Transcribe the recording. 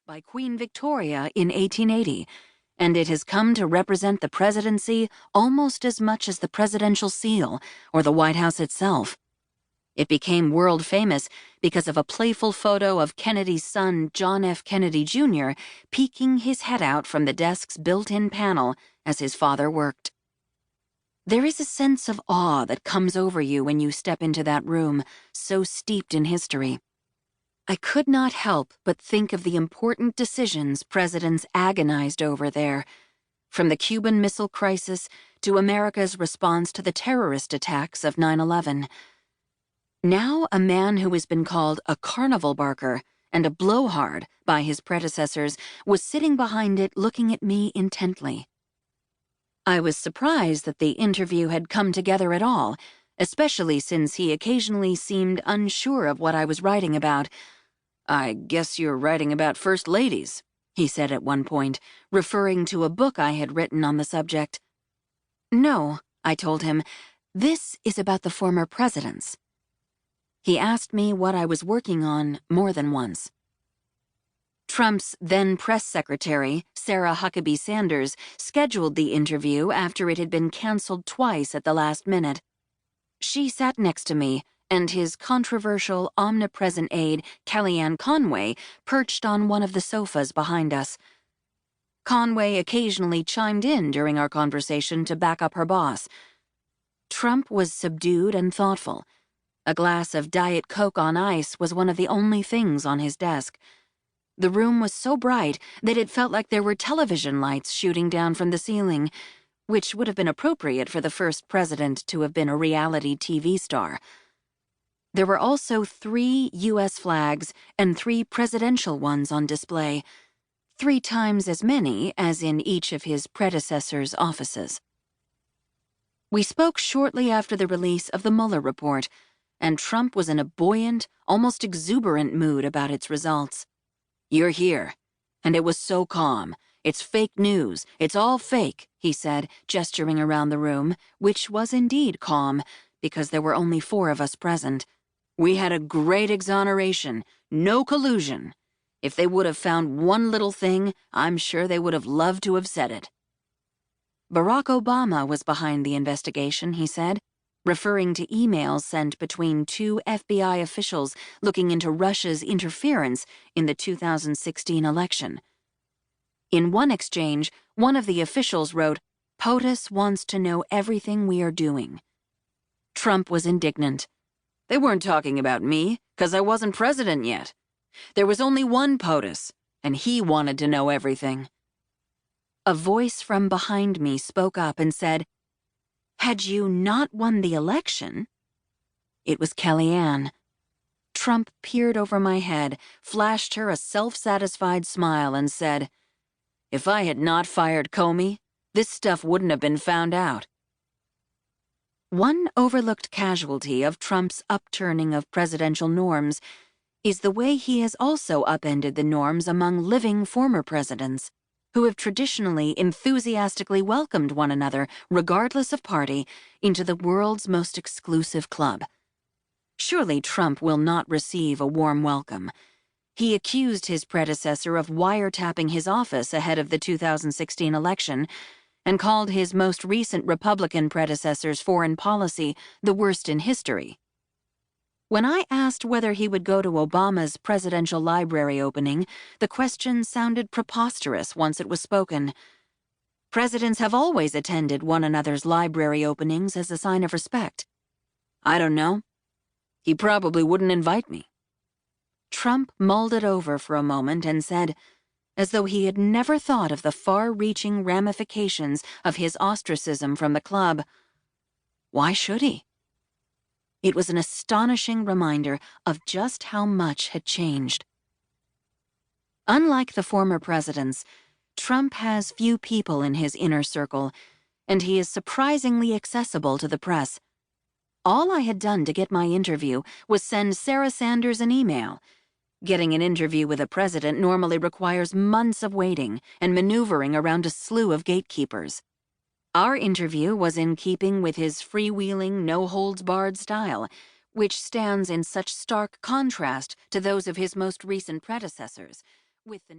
by Queen Victoria in 1880, and it has come to represent the presidency almost as much as the presidential seal or the White House itself. It became world famous because of a playful photo of Kennedy's son, John F. Kennedy Jr., peeking his head out from the desk's built-in panel as his father worked. There is a sense of awe that comes over you when you step into that room, so steeped in history. I could not help but think of the important decisions presidents agonized over there, from the Cuban Missile Crisis to America's response to the terrorist attacks of 9/11. Now a man who has been called a carnival barker and a blowhard by his predecessors was sitting behind it looking at me intently. I was surprised that the interview had come together at all, especially since he occasionally seemed unsure of what I was writing about. "I guess you're writing about first ladies," he said at one point, referring to a book I had written on the subject. "No," I told him, "this is about the former presidents." He asked me what I was working on more than once. Trump's then press secretary, Sarah Huckabee Sanders, scheduled the interview after it had been canceled twice at the last minute. She sat next to me, and his controversial, omnipresent aide, Kellyanne Conway, perched on one of the sofas behind us. Conway occasionally chimed in during our conversation to back up her boss. Trump was subdued and thoughtful. A glass of Diet Coke on ice was one of the only things on his desk. The room was so bright that it felt like there were television lights shooting down from the ceiling, which would have been appropriate for the first president to have been a reality TV star. There were also 3 U.S. flags and 3 presidential ones on display, 3 times as many as in each of his predecessors' offices. We spoke shortly after the release of the Mueller report, and Trump was in a buoyant, almost exuberant mood about its results. "You're here, and it was so calm. It's fake news. It's all fake," he said, gesturing around the room, which was indeed calm, because there were only 4 of us present. "We had a great exoneration, no collusion. If they would have found one little thing, I'm sure they would have loved to have said it." Barack Obama was behind the investigation, he said, referring to emails sent between 2 FBI officials looking into Russia's interference in the 2016 election. In one exchange, one of the officials wrote, "POTUS wants to know everything we are doing." Trump was indignant. "They weren't talking about me, 'cause I wasn't president yet. There was only one POTUS, and he wanted to know everything." A voice from behind me spoke up and said, "Had you not won the election?" It was Kellyanne. Trump peered over my head, flashed her a self-satisfied smile, and said, "If I had not fired Comey, this stuff wouldn't have been found out." One overlooked casualty of Trump's upturning of presidential norms is the way he has also upended the norms among living former presidents, who have traditionally enthusiastically welcomed one another, regardless of party, into the world's most exclusive club. Surely Trump will not receive a warm welcome. He accused his predecessor of wiretapping his office ahead of the 2016 election and called his most recent Republican predecessor's foreign policy the worst in history. When I asked whether he would go to Obama's presidential library opening, the question sounded preposterous once it was spoken. Presidents have always attended one another's library openings as a sign of respect. "I don't know. He probably wouldn't invite me." Trump mulled it over for a moment and said, as though he had never thought of the far-reaching ramifications of his ostracism from the club, "Why should he?" It was an astonishing reminder of just how much had changed. Unlike the former presidents, Trump has few people in his inner circle, and he is surprisingly accessible to the press. All I had done to get my interview was send Sarah Sanders an email. Getting an interview with a president normally requires months of waiting and maneuvering around a slew of gatekeepers. Our interview was in keeping with his freewheeling, no-holds-barred style, which stands in such stark contrast to those of his most recent predecessors, with the